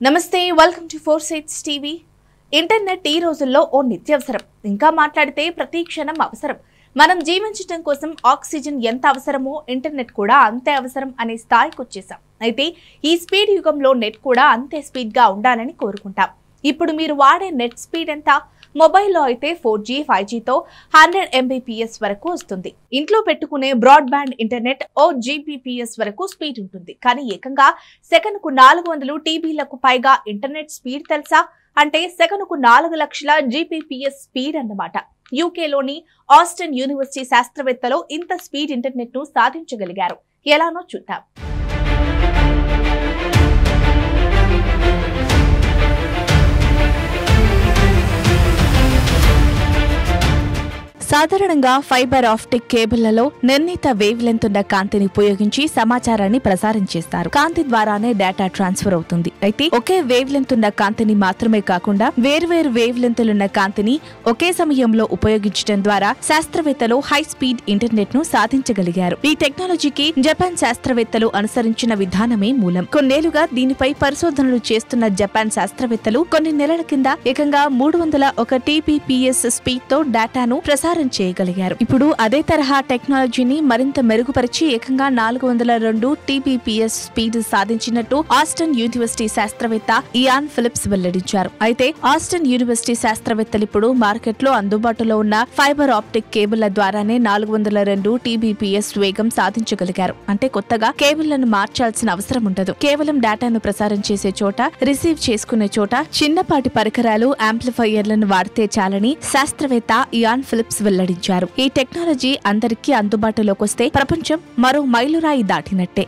నమస్తే welcome to four sites TV. Internet ఈ రోజుల్లో ఓ నిత్యావసరం. ఇంకా మాట్లాడితే ప్రతి క్షణం అవసరం. మనం జీవించడం కోసం ఆక్సిజన్ ఎంత అవసరమో ఇంటర్నెట్ కూడా అంతే అవసరం అనే స్థాయికి వచ్చేసాం. అయితే ఈ స్పీడ్ యుగంలో నెట్ కూడా అంతే స్పీడ్ గా ఉండాలని కోరుకుంటాం. ఇప్పుడు మీరు వాడే నెట్ స్పీడ్ ఎంత? మొబైల్లో అయితే 4G 5Gతో 100 Mbps వరకు వస్తుంది. ఇంట్లో పెట్టుకునే బ్రాడ్బ్యాండ్ ఇంటర్నెట్ ఓ Gbps వరకు స్పీడ్ ఉంటుంది. కానీ ఏకంగా సెకనుకు 400 TBలకు పైగా ఇంటర్నెట్ స్పీడ్ తెలుసా? అంటే సెకనుకు 4 లక్షల Gbps స్పీడ్ అన్నమాట. యూకేలోని ఆస్టన్ యూనివర్సిటీ శాస్త్రవేత్తలు ఇంత స్పీడ్ ఇంటర్నెట్ ను సాధించగలిగారు. ఎలానో చూద్దాం. సాధారణంగా ఫైబర్ ఆప్టిక్ కేబుళ్లలో నిర్ణీత వేవ్ లెంత్ ఉన్న కాంతిని ఉపయోగించి సమాచారాన్ని ప్రసారం చేస్తారు. కాంతి ద్వారానే డేటా ట్రాన్స్ఫర్ అవుతుంది. అయితే ఒకే వేవ్ లెంత్ ఉన్న కాంతిని మాత్రమే కాకుండా వేర్వేరు వేవ్ లెంత్లున్న కాంతిని ఒకే సమయంలో ఉపయోగించడం ద్వారా శాస్త్రవేత్తలు హై స్పీడ్ ఇంటర్నెట్ ను సాధించగలిగారు. ఈ టెక్నాలజీకి జపాన్ శాస్త్రవేత్తలు అనుసరించిన విధానమే మూలం. కొన్నేళ్లుగా దీనిపై పరిశోధనలు చేస్తున్న జపాన్ శాస్త్రవేత్తలు కొన్ని నెలల కింద ఏకంగా 301 TBps స్పీడ్ తో డేటాను ప్రసారం చేయగలిగారు. ఇప్పుడు అదే తరహా టెక్నాలజీని మరింత మెరుగుపరిచి ఏకంగా 402 TBps స్పీడ్ సాధించినట్టు ఆస్టన్ యూనివర్సిటీ శాస్త్రవేత్త ఇయాన్ ఫిలిప్స్ వెల్లడించారు. అయితే ఆస్టన్ యూనివర్సిటీ శాస్త్రవేత్తలు ఇప్పుడు మార్కెట్లో అందుబాటులో ఉన్న ఫైబర్ ఆప్టిక్ కేబుళ్ల ద్వారానే 402 TBps వేగం సాధించగలిగారు. అంటే కొత్తగా కేబుళ్లను మార్చాల్సిన అవసరం ఉండదు. కేవలం డేటాను ప్రసారం చేసే చోట, రిసీవ్ చేసుకునే చోట చిన్నపాటి పరికరాలు, యాంప్లిఫైయర్లను వాడితే చాలని శాస్త్రవేత్త ఇయాన్ ఫిలిప్స్ వెల్లడించారు. ఈ టెక్నాలజీ అందరికీ అందుబాటులోకి వస్తే ప్రపంచం మరో మైలురాయి దాటినట్టే.